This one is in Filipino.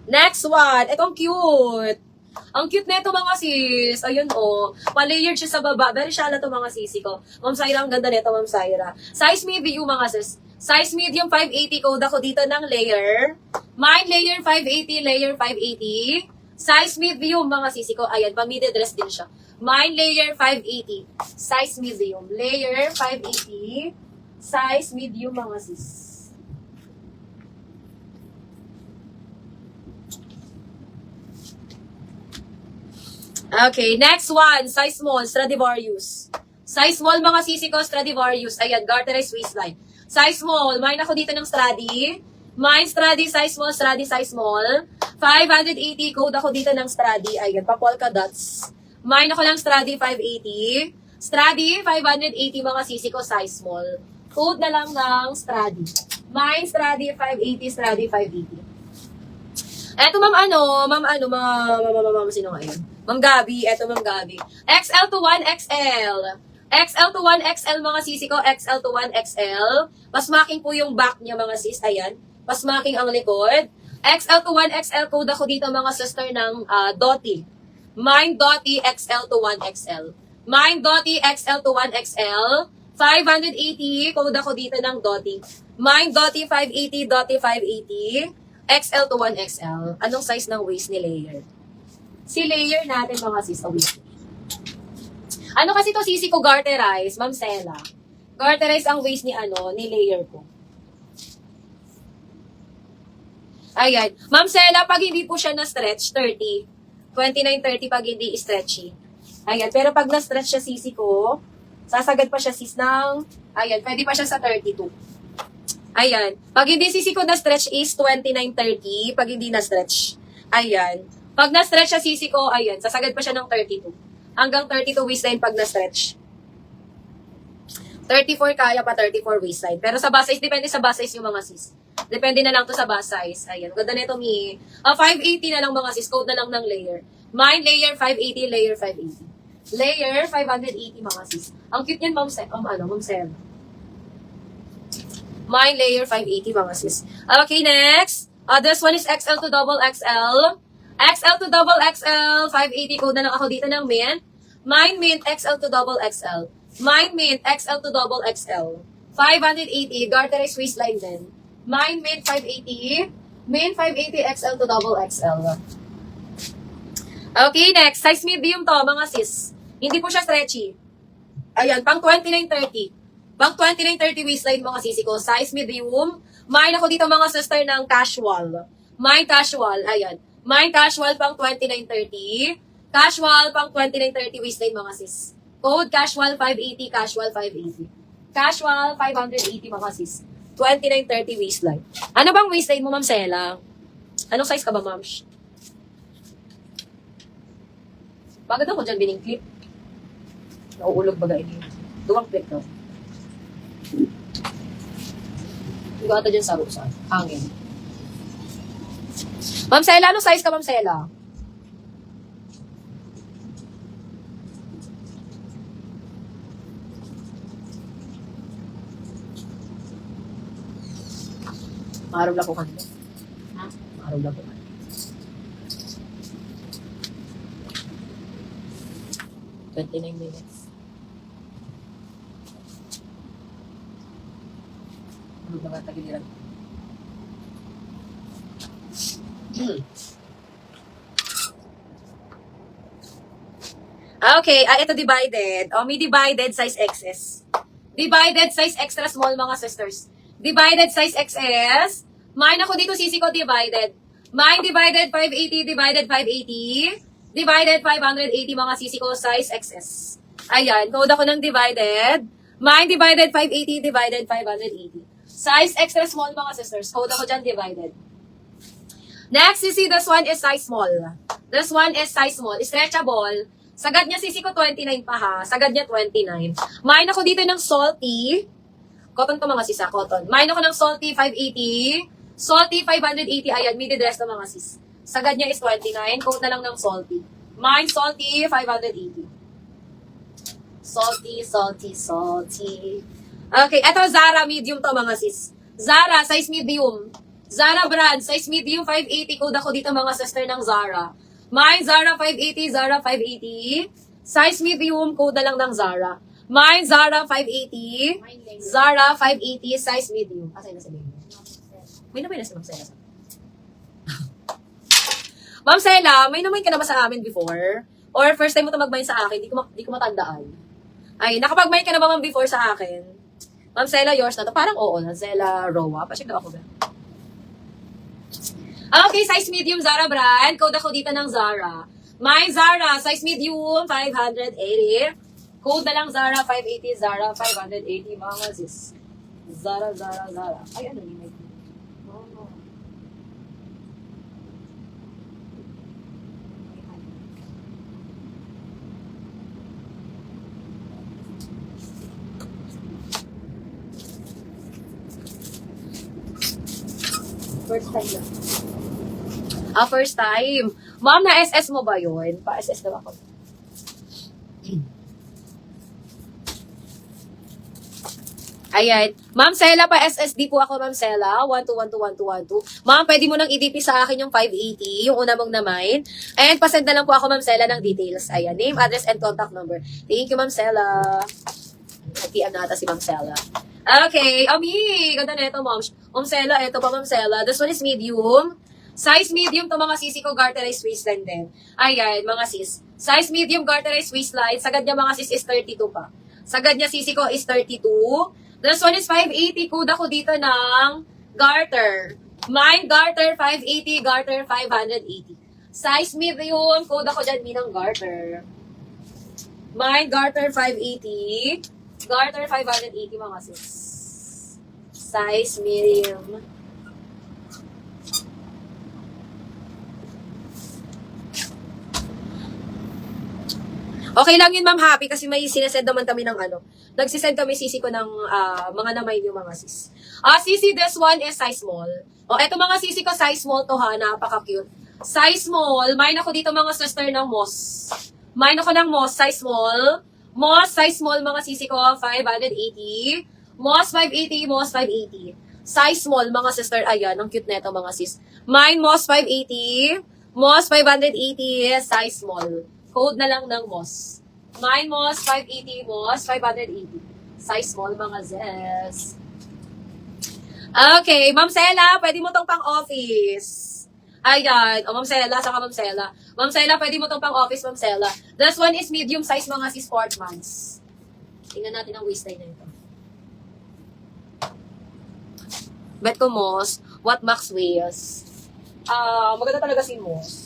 Next one. Itong cute. Ang cute na ito mga sis. Ayun oh. Pa-layered siya sa baba. Very shallow to mga sisi ko. Ma'am Syra, ang ganda nito Ma'am Syra. Size medium mga sis. Size medium 580. Code ako dito ng layer. Mine layer 580. Layer 580. Size medium mga sisi ko. Ayan, pa-midi dress din siya. Mine layer 580. Size medium. Layer 580. Size medium mga sis. Okay, next one. Size small, Stradivarius. Size small mga sisi ko, Stradivarius. Ayan, garterized waistline. Size small. Mine ako dito ng Stradi. Mine Stradi, size small, Stradi, size small. 580, code ako dito ng Stradi. Ayan, pa-polka dots. Mine ako lang Stradi, 580. Stradi, 580 mga sisi ko, size small. Code na lang ng Stradi. Mine Stradi, 580, Stradi, 580. Eto ma'am sino ngayon? Ma'am Gabi, eto Ma'am Gabi. XL to 1XL. XL to 1XL mga sisi ko, XL to 1XL. Pasmaking po yung back niya mga sis, ayan. Pasmaking ang likod. XL to 1XL, code ako dito mga sister ng Dottie. Mine Dottie XL to 1XL. Mine Dottie XL to 1XL. 580, code ako dito ng Dottie. Mine Dottie 580, Dottie 580. XL to 1XL. Anong size ng waist ni layer? Si layer natin mga sis. Ano kasi to sisi ko garterize, Ma'am Sela. Garterize ang waist ni ni layer ko. Ayan. Ma'am Sela, pag hindi po siya na-stretch, 30. 29-30 pag hindi stretchy. Ayan. Pero pag na-stretch siya sisi ko, sasagad pa siya sis ng, ayan, pwede pa siya sa 32. Ayan. Pag hindi sisi ko na-stretch is 29-30. Pag hindi na-stretch. Ayan. Pag na-stretch siya sisi ko, ayan, sasagad pa siya ng 32. Hanggang 32 waistline pag na-stretch. 34 kaya pa 34 waistline. Pero sa bust size, depende sa bust size yung mga sis. Depende na lang to sa bust size. Ayan. Ganda na ito, Mi. 580 na lang mga sis. Code na lang ng layer. Mine layer 580, layer 580. Layer 580 mga sis. Ang cute niyan, Ma'am Sel. Mine layer 580 mga sis. Okay, next. This one is XL to double XL. XL to double XL. 580 code na lang ako dito ng mint. Mine mint XL to double XL. Mine mint XL to double XL. 580 garterized waistline din. Mine mint 580. Mint 580 XL to double XL. Okay, next. Size medium to mga sis. Hindi po siya stretchy. Ayan, pang 29-30. Pang 29-30 waistline mga sisi ko. Size medium. Mine ako dito mga sister ng casual. Mine casual. Ayan. Mine casual pang 29-30. Casual pang 29-30 waistline mga sis. Code casual 580. Casual 580. Casual 580 mga sis. 29-30 waistline. Ano bang waistline mo, Ma'am Sela? Anong size ka ba, ma'am? Bagad ako dyan bining clip. Nauulog bagay niyo. Duwang clip to. Hindi ata dyan sa hangin. Ma'am Sela, anong size ka, Ma'am Sela? Maaraw lang ko kanina. Ha? Maaraw lang ko kanina. $29 minutes. Ano ba tagiliran? Okay, ito divided. May divided size XS. Divided size extra small mga sisters. Divided size XS. Mine ako dito sisi ko divided. Mine divided 580 divided 580. Divided 580 mga sisi ko size XS. Ayan, code ako ng divided. Mine divided 580 divided 580. Size extra small mga sisters. Code ako dyan divided. Next, sisi, this one is size small. This one is size small. Stretchable. Sagad niya sisi ko 29 pa ha. Sagad niya 29. Mine ako dito ng salty. Cotton to mga sisa, cotton. Mine ako ng salty 580. Salty 580. Ayan, midi dress to mga sis. Sagad niya is 29. Code na lang ng salty. Mine salty, 580. Salty, salty, salty. Okay, eto Zara, medium to mga sis. Zara, size medium. Zara brand, size medium, 580. Code ako dito mga sister ng Zara. Mine, Zara 580, Zara 580. Size medium, code na lang ng Zara. Mine, Zara 580. Zara 580, size medium. Asay na sa baby. May naman na si Ma'am Sela. Ma'am Sela, may naman ka na ba sa amin before? Or first time mo ito mag-mine sa akin, di ko matandaan. Ay, nakapag-mine ka na ba ma'am before sa akin? Ma'am Sela, yours na to. Parang oo, na Sela Roa. Pa-check daw ako ba? Okay, size medium Zara brand. Code ako dito ng Zara. Mine Zara, size medium, 580. Code na lang Zara, 580. Zara, 580. Mga sis. Zara, Zara, Zara. Ay, ano yun? First time lang. First time. Ma'am, na-SS mo ba yun? Pa-SS na ako. Ayan. Ma'am Sela, pa-SSD po ako, Ma'am Sela. 12121212. Ma'am, pwede mo nang i-DP sa akin yung 580, yung una mong na-mine. And pasend na lang po ako, Ma'am Sela, ng details. Ayan. Name, address, and contact number. Thank you, Ma'am Sela. Nag-PM na ata si Ma'am Sela. Okay, Ami, ganda na ito, Ma'am. Ma'am Sela, ito pa, Ma'am Sela. This one is medium. Size medium to mga sisi ko, garterized waistline din. Ayan, mga sis. Size medium, garterized waistline. Sagad niya mga sis is 32 pa. Sagad niya sisi ko is 32. This one is 580. Code ako dito ng garter. Mine, garter 580, garter 580. Size medium, code ako dyan, minang garter. Mine, garter 580. Garter 580 mga sis. Size medium. Okay lang yun, Ma'am Happy, kasi may sinesend naman kami ng ano. Nagsisend kami sisi ko ng mga namay niyo mga sis. Sisi, this one is size small. Eto mga sisi ko, size small to ha, napaka-cute. Size small, mine ako dito mga sister ng Moss. Mine ako ng Moss, size small. Moss, size small, mga sisi ko, 580. Moss, 580, Moss, 580. Size small, mga sister, ayan, ang cute neto, mga sis. Mine, Moss, 580. Moss, 580, size small. Code na lang ng Moss. Mine, Moss, 580, Moss, 580. Size small, mga zes. Okay, Ma'am Sela, pwede mo tong pang-office. Ayan. Ma'am Sela, saka Ma'am Sela. Ma'am Sela, pwede mo tong pang-office, Ma'am Sela. This one is medium size, mga sis, Sportmans. Tingnan natin ang waistline na ito. Bet ko, Moss, what Max weighs? Maganda talaga si Moss.